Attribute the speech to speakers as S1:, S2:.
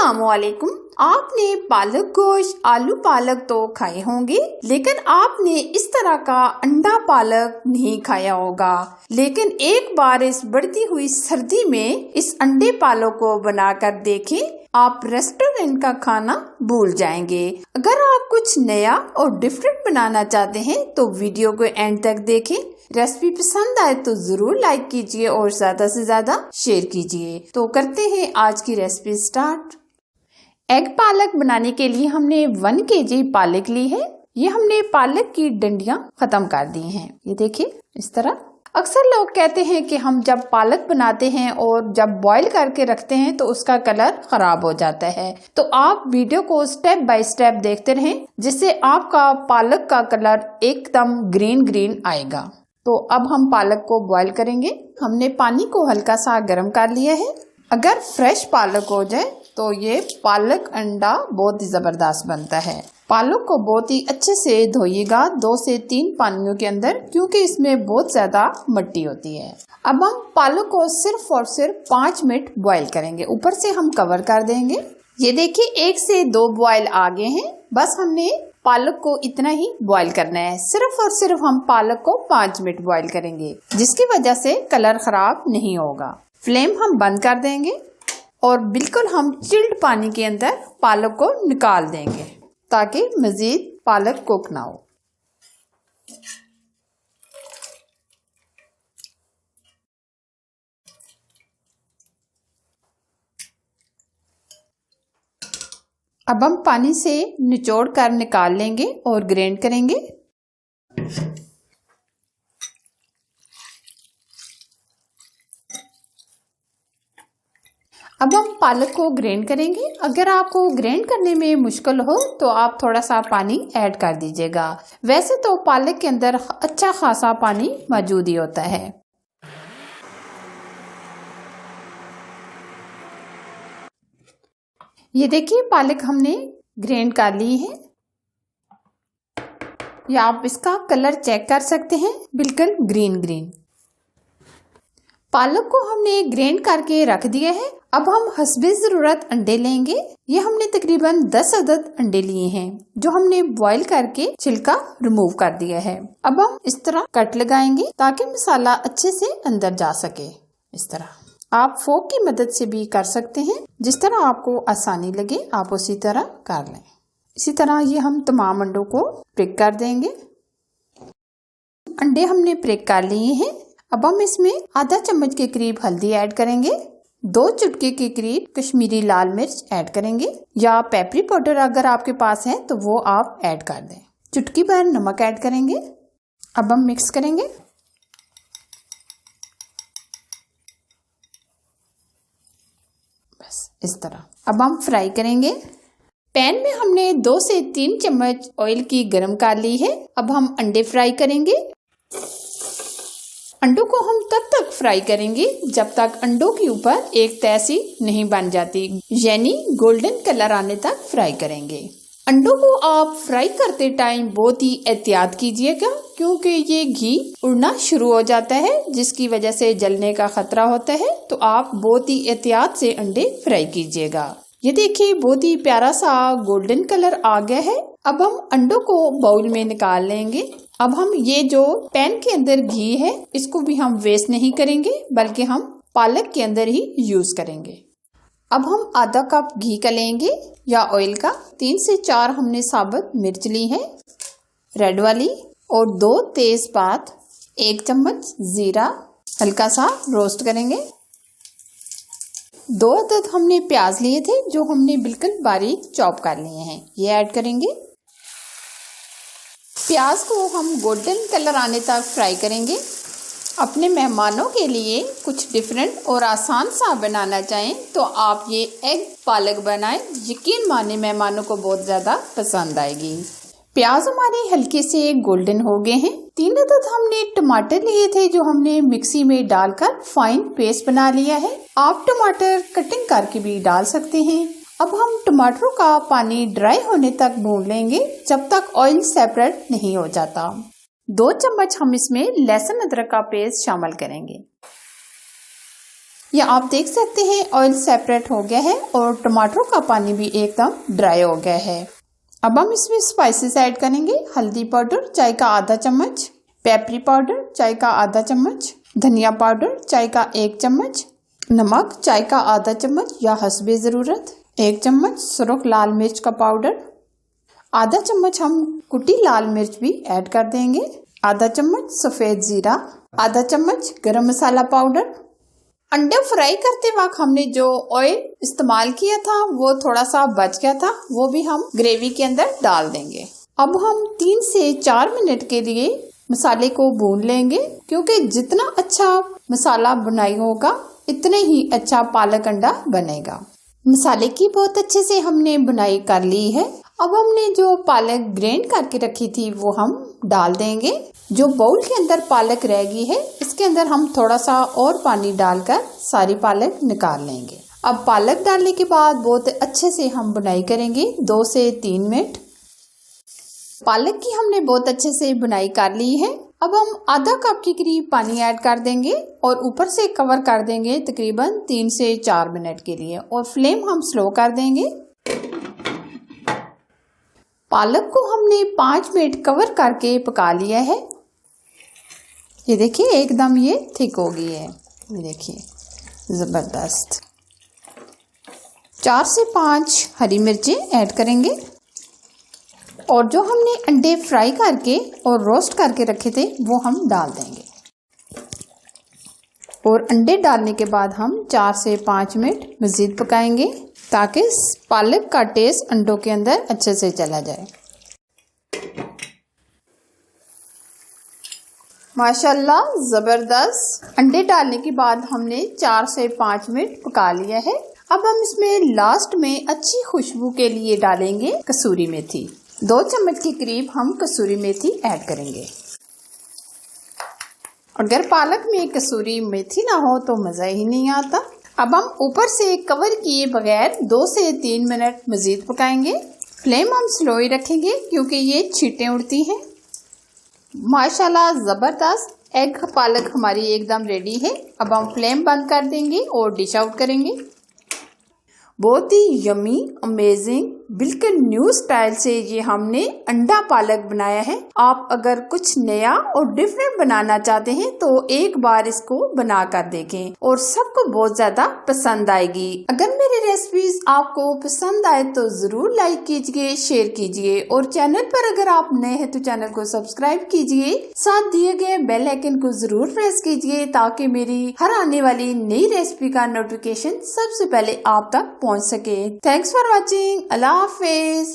S1: अस्सलामुअलैकुम। आपने पालक गोश्त आलू पालक तो खाए होंगे, लेकिन आपने इस तरह का अंडा पालक नहीं खाया होगा। लेकिन एक बार इस बढ़ती हुई सर्दी में इस अंडे पालक को बनाकर देखें, आप रेस्टोरेंट का खाना भूल जाएंगे। अगर आप कुछ नया और डिफरेंट बनाना चाहते हैं तो वीडियो को एंड तक देखें। रेसिपी पसंद आए तो जरूर लाइक कीजिए और ज्यादा से ज्यादा शेयर कीजिए। तो करते हैं आज की रेसिपी स्टार्ट। एग पालक बनाने के लिए हमने 1 kg पालक ली है। ये हमने पालक की डंडियां खत्म कर दी हैं। ये देखिए इस तरह। अक्सर लोग कहते हैं कि हम जब पालक बनाते हैं और जब बॉईल करके रखते हैं तो उसका कलर खराब हो जाता है। तो आप वीडियो को स्टेप बाय स्टेप देखते रहें, जिससे आपका पालक का कलर एकदम ग्रीन ग्रीन आएगा। तो अब हम पालक को बॉईल करेंगे। हमने पानी को हल्का सा गर्म कर लिया है। अगर फ्रेश पालक हो जाए तो ये पालक अंडा बहुत ही जबरदस्त बनता है। पालक को बहुत ही अच्छे से धोइएगा 2 से 3 पानियों के अंदर, क्योंकि इसमें बहुत ज्यादा मिट्टी होती है। अब हम पालक को सिर्फ और सिर्फ 5 मिनट बॉईल करेंगे। ऊपर से हम कवर कर देंगे। ये देखिए 1 से 2 बॉईल आ गए हैं। बस हमने पालक को इतना ही बॉईल करना है। सिर्फ और सिर्फ हम पालक को 5 मिनट बॉईल करेंगे, जिसकी वजह से कलर खराब नहीं होगा। फ्लेम हम बंद कर देंगे और बिल्कुल हम चिल्ड पानी के अंदर पालक को निकाल देंगे, ताकि मजीद पालक कुक ना हो। अब हम पानी से निचोड़ कर निकाल लेंगे और ग्राइंड करेंगे। अब हम पालक को ग्राइंड करेंगे। अगर आपको ग्राइंड करने में मुश्किल हो तो आप थोड़ा सा पानी ऐड कर दीजिएगा। वैसे तो पालक के अंदर अच्छा खासा पानी मौजूद ही होता है। ये देखिए पालक हमने ग्राइंड कर ली है। या आप इसका कलर चेक कर सकते हैं, बिल्कुल ग्रीन ग्रीन। पालक को हमने ग्राइंड करके रख दिया है। अब हम हस्बे जरूरत अंडे लेंगे। ये हमने तकरीबन 10 अदद अंडे लिए हैं, जो हमने बॉईल करके छिलका रिमूव कर दिया है। अब हम इस तरह कट लगाएंगे ताकि मसाला अच्छे से अंदर जा सके। इस तरह आप फोक की मदद से भी कर सकते हैं, जिस तरह आपको आसानी लगे आप उसी तरह कर लें। इसी तरह ये हम तमाम अंडों को ब्रेक कर देंगे। अंडे हमने ब्रेक कर लिए हैं। अब हम इसमें आधा चम्मच के करीब हल्दी ऐड करेंगे। 2 चुटकी के करीब कश्मीरी लाल मिर्च ऐड करेंगे, या पेपरी पाउडर अगर आपके पास है तो वो आप ऐड कर दें। चुटकी भर नमक ऐड करेंगे। अब हम मिक्स करेंगे। बस इस तरह। अब हम फ्राई करेंगे। पैन में हमने 2 से 3 चम्मच ऑयल की गरम कर ली है। अब हम अंडे फ्राई करेंगे। अंडों को हम तब तक फ्राई करेंगे जब तक अंडों के ऊपर एक तह सी नहीं बन जाती, यानी गोल्डन कलर आने तक फ्राई करेंगे। अंडों को आप फ्राई करते टाइम बहुत ही एहतियात कीजिएगा, क्योंकि ये घी उड़ना शुरू हो जाता है, जिसकी वजह से जलने का खतरा होता है। तो आप बहुत ही एहतियात से अंडे फ्राई कीजिएगा। ये देखिए बहुत ही प्यारा सा गोल्डन कलर आ गया है। अब हम अंडों को बाउल में निकाल लेंगे। अब हम ये जो पैन के अंदर घी है इसको भी हम वेस्ट नहीं करेंगे, बल्कि हम पालक के अंदर ही यूज करेंगे। अब हम आधा कप घी का लेंगे या ऑयल का। 3 से 4 हमने साबुत मिर्च ली है रेड वाली, और 2 तेजपात, 1 चम्मच जीरा हल्का सा रोस्ट करेंगे। 2 अदद हमने प्याज लिए थे, जो हमने बिल्कुल बारीक चॉप कर लिए हैं, ये ऐड करेंगे। प्याज को हम गोल्डन कलर आने तक फ्राई करेंगे। अपने मेहमानों के लिए कुछ डिफरेंट और आसान सा बनाना चाहें तो आप ये एग पालक बनाएं। यकीन माने मेहमानों को बहुत ज़्यादा पसंद आएगी। प्याज हमारे हल्के से गोल्डन हो गए हैं। 3 अदद हमने टमाटर लिए थे, जो हमने मिक्सी में डालकर फाइन पेस्ट बना लिया है। आप टमाटर कटिंग करके भी डाल सकते हैं। अब हम टमाटरों का पानी ड्राई होने तक भून लेंगे, जब तक ऑयल सेपरेट नहीं हो जाता। 2 चम्मच हम इसमें लहसुन अदरक का पेस्ट शामिल करेंगे। ये आप देख सकते हैं ऑयल सेपरेट हो गया है और टमाटरों का पानी भी एकदम ड्राई हो गया है। अब हम इसमें स्पाइसेस ऐड करेंगे। हल्दी पाउडर चाय का आधा चम्मच, पेपरी पाउडर चाय का आधा चम्मच, धनिया पाउडर चाय का 1 चम्मच, नमक चाय का आधा चम्मच या हस्बे ज़रूरत, 1 चम्मच सुरख लाल मिर्च का पाउडर, आधा चम्मच हम कुटी लाल मिर्च भी ऐड कर देंगे, आधा चम्मच सफ़ेद ज़ीरा, आधा चम्मच गरम मसाला पाउडर। अंडे फ्राई करते वक्त हमने जो ऑयल इस्तेमाल किया था वो थोड़ा सा बच गया था, वो भी हम ग्रेवी के अंदर डाल देंगे। अब हम 3 से 4 मिनट के लिए मसाले को भून लेंगे, क्योंकि जितना अच्छा मसाला बुनाई होगा इतने ही अच्छा पालक अंडा बनेगा। मसाले की बहुत अच्छे से हमने बुनाई कर ली है। अब हमने जो पालक ग्राइंड करके रखी थी वो हम डाल देंगे। जो बाउल के अंदर पालक रह गई है इसके अंदर हम थोड़ा सा और पानी डालकर सारी पालक निकाल लेंगे। अब पालक डालने के बाद बहुत अच्छे से हम बुनाई करेंगे 2 से 3 मिनट। पालक की हमने बहुत अच्छे से बुनाई कर ली है। अब हम आधा कप के करीब पानी ऐड कर देंगे और ऊपर से कवर कर देंगे तकरीबन 3 से 4 मिनट के लिए और फ्लेम हम स्लो कर देंगे। पालक को हमने 5 मिनट कवर करके पका लिया है। ये देखिए एकदम ये थिक हो गई है, ये देखिए ज़बरदस्त। 4 से 5 हरी मिर्चें ऐड करेंगे और जो हमने अंडे फ्राई करके और रोस्ट करके रखे थे वो हम डाल देंगे और अंडे डालने के बाद हम 4 से 5 मिनट मज़ीद पकाएंगे ताकि पालक का टेस्ट अंडों के अंदर अच्छे से चला जाए। माशाल्लाह ज़बरदस्त। अंडे डालने के बाद हमने 4 से 5 मिनट पका लिया है। अब हम इसमें लास्ट में अच्छी खुशबू के लिए डालेंगे कसूरी मेथी। 2 चम्मच के करीब हम कसूरी मेथी ऐड करेंगे। अगर पालक में कसूरी मेथी ना हो तो मज़ा ही नहीं आता। अब हम ऊपर से कवर किए बगैर 2 से 3 मिनट मज़ीद पकाएंगे। फ्लेम हम स्लो ही रखेंगे क्योंकि ये छींटें उड़ती हैं। माशाल्लाह ज़बरदस्त एग पालक हमारी एकदम रेडी है। अब हम फ्लेम बंद कर देंगे और डिश आउट करेंगे। बहुत ही यमी अमेजिंग बिल्कुल न्यू स्टाइल से ये हमने अंडा पालक बनाया है। आप अगर कुछ नया और डिफरेंट बनाना चाहते हैं तो एक बार इसको बना कर देखें और सबको बहुत ज्यादा पसंद आएगी। अगर मेरी रेसिपीज आपको पसंद आए तो जरूर लाइक कीजिए, शेयर कीजिए और चैनल पर अगर आप नए हैं तो चैनल को सब्सक्राइब कीजिए। साथ दिए गए बेल आइकन को जरूर प्रेस कीजिए ताकि मेरी हर आने वाली नई रेसिपी का नोटिफिकेशन सबसे पहुंच सके। Thanks for watching. Allah Hafiz.